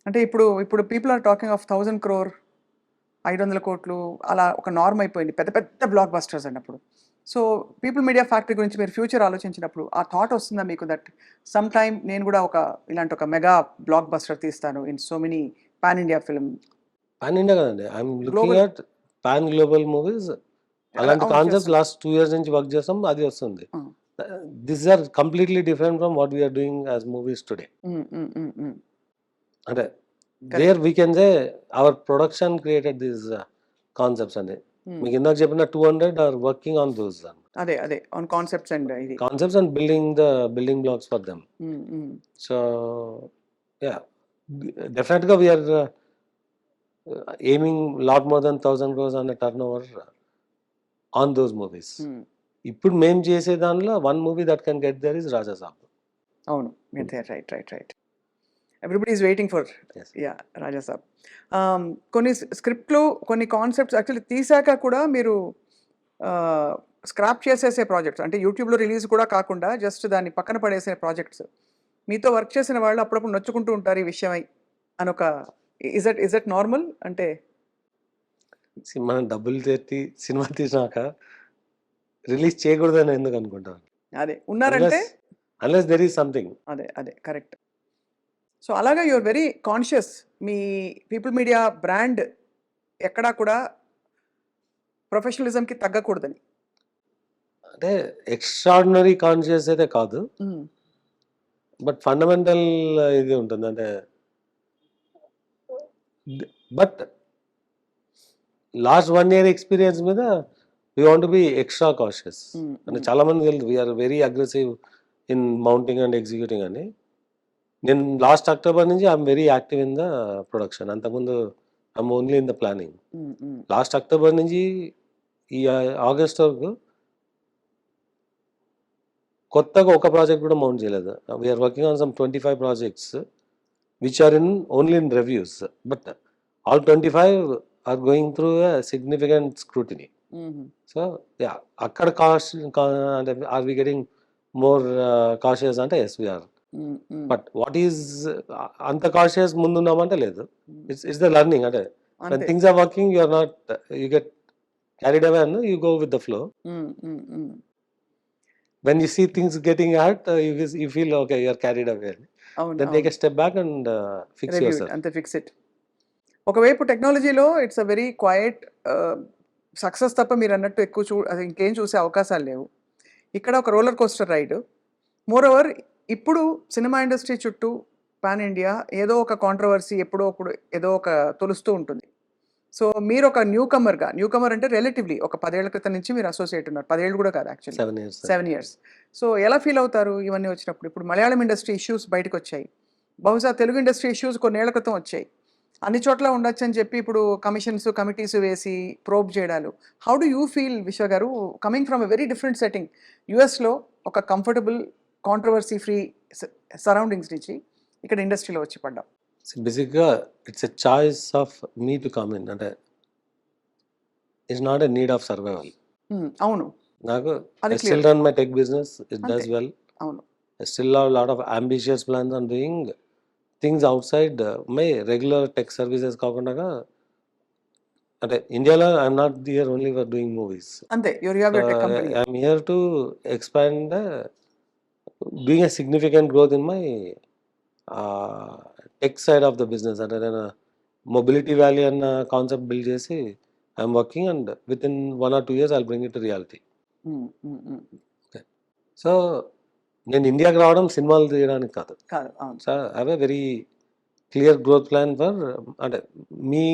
అంటే ఇప్పుడు people are talking of 1000 crore 500 కోట్లు అలా ఒక నార్మ్ అయిపోయింది. పెద్ద పెద్ద బ్లాక్ బస్టర్స్ అన్నప్పుడు. సో, పీపుల్ మీడియా ఫ్యాక్టరీ గురించి మీరు ఫ్యూచర్ ఆలోచించినప్పుడు ఆ థాట్ వస్తుందా మీకు దట్ సమ్ టైమ్ నేను గూడా ఇలాంటి ఒక మెగా బ్లాక్ బస్టర్ తీస్తాను in so many pan India film pan India కదండి. I'm looking global at pan global movies. అలాంటి అవును కాన్సెప్ట్స్ చేస్తాను. లాస్ట్ 2 ఇయర్స్ నుంచి వర్క్ చేస్తాం. అది వస్తుంది. ఆ! This are completely different from what we're doing as movies today. Hmm. Hmm. Hmm. Hmm. అంటే correct. There we can say our production created these concepts అండి. హ్మ్. మీకు ఇందాక చెప్పిన 200 ఆర్ వర్కింగ్ ఆన్ దోస్ అదే. ఆన్ కాన్సెప్ట్స్ అండ్ ఇది. Concepts and building the building blocks for them. Hmm. Hmm. So yeah! డెఫినెట్‌గా we're aiming lot more than 1000 crores అనే turnover on those movies. హ్మ్. ఇప్పుడు మేము చేసే దానిలో one movie that can get there is Raja Saab. అవును. Right. Everybody is waiting for us. Yeah! Raja Saab. కొన్ని స్క్రిప్ట్‌లు, కొన్ని కాన్సెప్ట్స్ యాక్చువల్లీ తీసాక కూడా మీరు స్క్రాప్ చేసేసే ప్రాజెక్ట్స్ అంటే యూట్యూబ్‌లో రిలీజ్ కూడా కాకుండా జస్ట్ దాన్ని పక్కన పడేసే ప్రాజెక్ట్స్. మీతో వర్క్ చేసిన వాళ్ళు అప్పుడప్పుడు నొచ్చుకుంటూ ఉంటారు ఈ విషయమై అనొక ఇస్ దట్ నార్మల్? అంటే మనం డబ్బులు పెట్టి సినిమా తీసినాక రిలీజ్ చేయకూడదని ఎందుకు అనుకుంటాను. అదే ఉన్నారంటే unless unless there is something. అదే కరెక్ట్. సో, అలాగా యూ ఆర్ వెరీ కాన్షియస్. మీ పీపుల్ మీడియా బ్రాండ్ ఎక్కడా కూడా ప్రొఫెషనలిజంకి తగ్గకూడదని. అంటే ఎక్స్ట్రార్డినరీ కాన్షియస్ అయితే కాదు. హ్మ్. బట్ ఫండమెంటల్ ఇది ఉంటుంది. అంటే బట్ లాస్ట్ 1 ఇయర్ ఎక్స్‌పీరియన్స్ మీద we want to be extra cautious. Hmm. అంటే హ్మ్. చాలా మందికి తెలుసు we are very aggressive in mounting and executing అని. నేను లాస్ట్ అక్టోబర్ నుంచి I'm very active in the production. అంతకుముందు I'm only in the planning. Hmm. Hmm. Last October నుంచి ఈ ఆగస్ట్ వరకు కొత్తగా ఒక ప్రాజెక్ట్ కూడా మౌంట్ చేయలేదు. We're working on some 25 projects which are only in reviews. But all 25 are going through a significant scrutiny. Uh huh. So yeah! అక్కడ అంటే are we getting more cautious అంటే yes we are. Hmm. Hmm. But what is అంత cautious ముందున్నామంటే లేదు. Hmm. It's the learning. అంటే when అంతే. Things are working you are not you get carried away and you go with the flow. హ్మ్. Hmm. హ్మ్. When you see things getting hurt, you feel okay, you are carried away. Then take అవును. a step back and fix review it yourself. అంతే fix it. ఒకవైపు టెక్నాలజీలో it's very quiet success తప్ప మీరన్నట్టు ఎక్కువ అది ఇంకేం చూసే అవకాశాలు లేవు. ఇక్కడ ఒక రోలర్ కోస్టర్ రైడ్. మోరోవర్ ఇప్పుడు సినిమా ఇండస్ట్రీ చుట్టూ పాన్ ఇండియా ఏదో ఒక కాంట్రోవర్సీ ఎప్పుడో అప్పుడు ఏదో ఒక తొలుస్తూ ఉంటుంది. సో మీరొక న్యూ కమర్ అంటే రిలేటివ్‌లీ ఒక 10 ఏళ్ల క్రితం నుంచి మీరు అసోసియేట్ ఉన్నారు. 10 ఏళ్ళు కూడా కాదు యాక్చువల్లీ. 7 years. 7 ఇయర్స్. సో ఎలా ఫీల్ అవుతారు ఇవన్నీ వచ్చినప్పుడు? ఇప్పుడు మలయాళం ఇండస్ట్రీ ఇష్యూస్ బయటకొచ్చాయి. బహుశా తెలుగు ఇండస్ట్రీ ఇష్యూస్ కొన్నేళ్ల క్రితం వచ్చాయి. అన్ని చోట్ల ఉండొచ్చని చెప్పి ఇప్పుడు కమిటీస్ వేసి ప్రోబ్ చేయడాలు. హౌ డు యూ ఫీల్ విశ్వ గారు coming from a very different setting. యూఎస్‌లో ఒక కంఫర్టబుల్ కాంట్రోవర్సీ ఫ్రీ సరౌండింగ్స్ నుంచి ఇక్కడ ఇండస్ట్రీలో వచ్చి పడ్డాం. See, basically, it's a choice of me to come in. And it's not a need of survival. అవును. Naku, అది I still clear. run my tech business. It అంతే. does well. అవును. I still have a lot of ambitious plans on doing things outside my regular tech services. కాకుండా అంటే ఇండియాలో I'm not here only for doing movies. అంతే. You have so your tech company. I'm here to expand doing a significant growth in my tech side of the business. అంటే నేను mobility valley అన్న concept build చేసి I'm working and with in 1 or 2 years I'll bring it to reality. Okay. So నేను ఇండియాకి రావడం సినిమాలు తీయడానికి కాదు. కాదు. అవును. So I have a very clear growth plan for అంటే మీ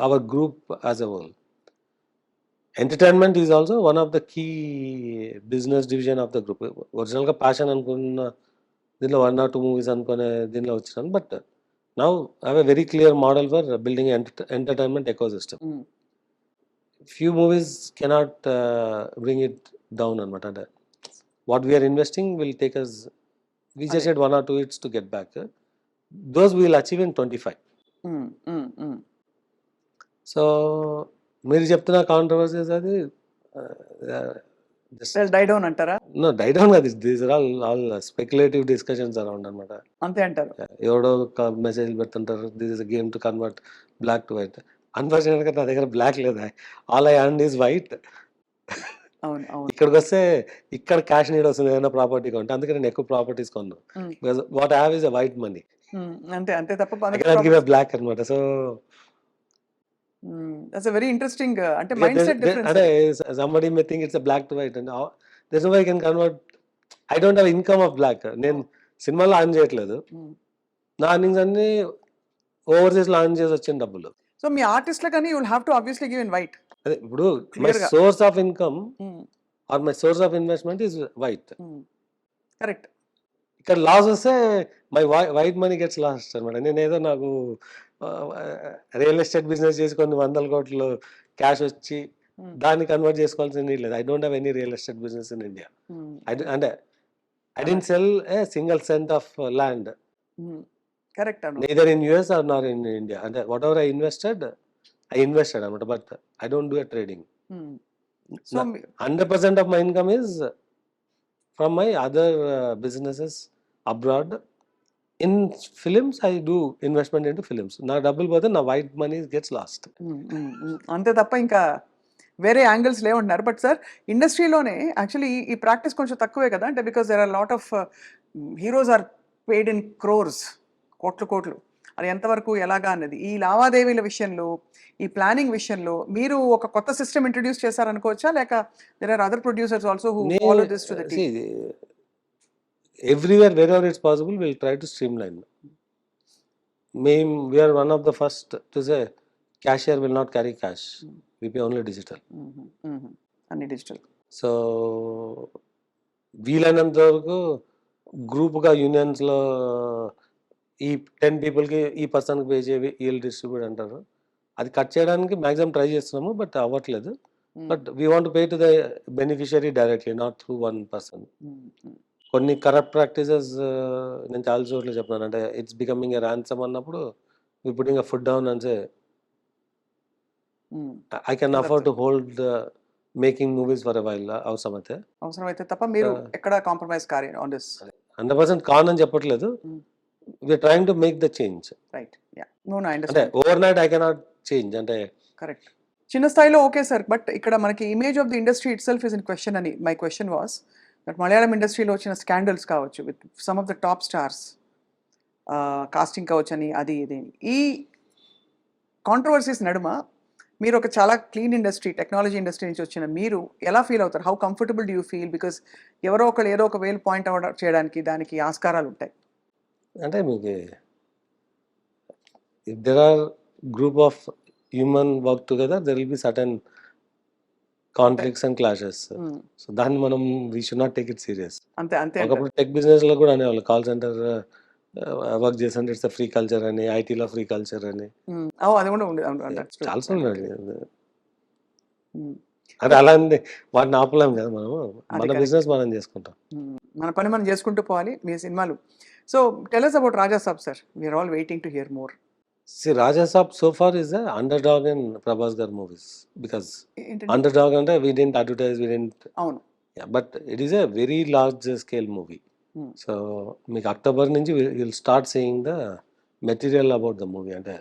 our group as a whole. Entertainment is also one of the key business division of the group. ఒరిజినల్గా ప్యాషన్ అనుకున్న దీనిలో 1 or 2 మూవీస్ అనుకునే దీనిలో వచ్చినాను. But now I have a very clear model for building entertainment ecosystem. Few movies cannot bring it down అనమాట. అంటే what we're investing will take us we just అదే. Need 1 or 2 hits to get back. Those we will achieve in 25. So మీరు చెప్తున్న controversies అది just die down అంటారా? No die down కాదు. These are all speculative discussions around అనమాట. అంతే అంటారు. ఎవడో మెసేజ్ పెడుతుంటారు, this is game to convert black to white. అన్ఫార్చునేట్గా నా దగ్గర బ్లాక్ లేదు. All I earn is white. అవును. అవును. ఇక్కడికి వస్తే ఇక్కడ క్యాష్ నీడ్ వస్తుంది ఏదైనా ప్రాపర్టీ కొంటే. అందుకే నేను ఎక్కువ ప్రాపర్టీస్ కొన్నాను. Hmm. Because what I have is a white money. అంతే. అంతే తప్ప ఐ మనకి కెనాట్ గివ్ ఎ బ్లాక్ అనమాట. So that's a very interesting అంటే మైండ్ సెట్ డిఫరెన్స్ అంటే అది. Somebody may think it's black to white and there no way I can convert. I don't have income of black. నేను సినిమాలో earn చేయట్లేదు. హ్మ్. నా earnings అన్ని ఓవర్సీస్ లో అర్న్ చేసి వచ్చిన డబ్బులు. సో మీ ఆర్టిస్ట్‌లకని you will have to obviously give in white. అదే ఇప్పుడు మై క్లియర్‌గా. Source of income hmm. Or my source of investment is white. Correct. ఇక్కడ లాస్ వస్తే my white money gets lost అనమాట. నేనేదో నాకు రియల్ ఎస్టేట్ బిజినెస్ చేసి కొన్ని 100 కోట్లు క్యాష్ వచ్చి దాన్ని కన్వర్ట్ చేసుకోవాల్సిన నీడ్ లేదు. I don't have any real estate business in India. అంటే I didn't sell a single cent of land correct అను. Neither in US or nor in India. అంటే వాట్ ఎవర్ ఐ ఇన్వెస్టెడ్ అనమాట. But I don't do a trading. So 100% of my income is from my other businesses abroad. In films, I do investment into films. నా డబ్బులు పోతే నా white money gets last. అంతే తప్ప ఇంకా వేరే angles లేవంటున్నారు. బట్ సార్ ఇండస్ట్రీలోనే యాక్చువల్లీ ఈ ప్రాక్టీస్ కొంచెం తక్కువే కదా అంటే because there are lot of heroes are paid in crores, కోట్లు. అది ఎంతవరకు ఎలాగా అన్నది ఈ లావాదేవీల విషయంలో, ఈ ప్లానింగ్ విషయంలో మీరు ఒక కొత్త సిస్టమ్ ఇంట్రడ్యూస్ చేశారనుకోవచ్చా, లేక there are other producers also who follow this to the T? Everywhere where it's possible will try to streamline. We're one of the first to say cashier will not carry cash, we pay only digital. అన్ని digital. So వీలైనంత వరకు గ్రూప్గా యూనియన్స్లో ఈ 10 పీపుల్కి ఈ పర్సన్కి pay చేయి వీళ్ళు డిస్ట్రిబ్యూట్ అంటారు. అది కట్ చేయడానికి మ్యాక్సిమం ట్రై చేస్తున్నాము, బట్ అవ్వట్లేదు. But we want pay to the beneficiary directly, not through one person. కొన్ని కరప్ట్ ప్రాక్టీసెస్ నేను చాలా చోట్ల చెప్పినాను. అంటే ఇట్స్ బికమింగ్ ఎ ర్యాన్సమ్ అన్నప్పుడు we putting a foot down and say I can afford to hold making movies for a while అవసరమైతే తప్ప మీరు ఎక్కడ కాంప్రమైజ్ కారు ఆన్ దిస్. 100% కాన్ అని చెప్పట్లేదు. We're trying to make the change. Right. Yeah. No I అంటే understand. Overnight I cannot change. అంటే కరెక్ట్. చిన్న స్థాయిలో ఓకే సార్, బట్ ఇక్కడ మనకి image of the industry itself is in question అని my question was that Malayalam ఇండస్ట్రీలో వచ్చిన scandals కావచ్చు with some of the top stars, casting కావచ్చు అని అది ఇది ఈ కాంట్రవర్సీస్ నడుమ మీరు ఒక చాలా క్లీన్ ఇండస్ట్రీ, టెక్నాలజీ ఇండస్ట్రీ నుంచి వచ్చిన మీరు ఎలా ఫీల్ అవుతారు? How comfortable do you feel? Because ఎవరో ఒకరు ఏదో ఒక వేలు పాయింట్ అవుట్ చేయడానికి దానికి ఆస్కారాలు ఉంటాయి. అంటే మీకు if there are group of human work together there will be certain conflicts and clashes. So దాన్ని మనం we should not take it serious. అంతే అంతే. ఒకప్పుడు టెక్ బిజినెస్లో కూడా అనేవాళ్ళు కాల్ సెంటర్ వర్క్ చేస్తుంటే ఇట్స్ ఫ్రీ కల్చర్ అని, ఐటీలో ఫ్రీ కల్చర్ అని అది కూడా చాలా సార్లు. అదే అలా వాటిని ఆపలేం కదా మనము. మన బిజినెస్ మనం చేసుకుంటాం. మన పని మనం చేసుకుంటూ పోవాలి. మీ సినిమాలు. So tell us about Raja Saab, sir. We are all waiting to hear more. See, Raja Saab so far is the underdog in Prabhas Gar movies because underdog అంటే we didn't advertise, we didn't. అవును. Yeah, but it is a very large scale movie. So మీకు October నుంచి will start saying the material about the movie. అంటే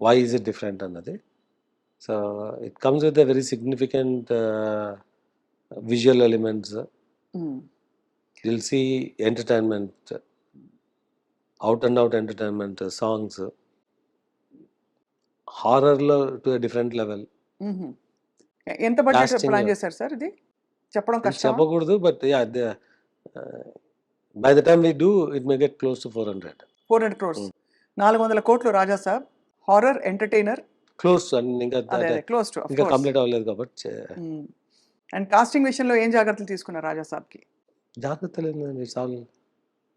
why is it different అన్నది. So it comes with a very significant visual elements. You'll see entertainment, out and out entertainment, songs, horror లో to a different level. ఎంత budget plan చేశారు sir? ఇది చెప్పడం కష్టం. చెప్పకూడదు, but ya by the time we do it may get close to 400 crores. 400 కోట్లు Raja Saab horror entertainer close to. ఇంకా close to ఇంకా కంప్లీట్ అవ్వలేదు కాబట్టి. అండ్ కాస్టింగ్ విషయంలో ఏం జాగ్రత్తలు తీసుకున్నారు రాజా సాబ్కి? జాగ్రత్తలు it's all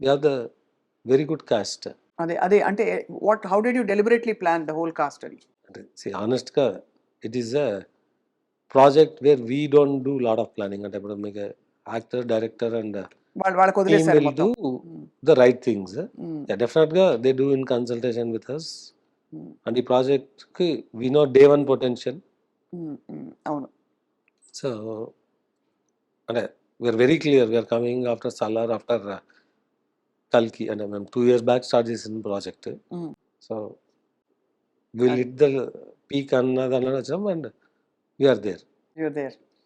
we have the very good cast. అదే అంటే how did you deliberately plan the whole cast అని? అంటే ఆనెస్ట్గా it is a project where we don't do lot of planning. అంటే ఇప్పుడు మీకు యాక్టర్, డైరెక్టర్ అండ్ వాళ్ళకి వదిలేసారు will do the right things. డెఫినెట్గా they do in consultation with us. And ఈ ప్రాజెక్ట్కి వీ నో డే 1 పొటెన్షియల్. అవును. సో అంటే we're very clear we are coming after Salaar after కల్కి అంటే మేము 2 years బ్యాక్ స్టార్ట్ చేసిన ప్రాజెక్ట్. Mm. సో విల్ అది. హిట్ ద పీక్ అన్నది వచ్చినాం and we are there. You're there.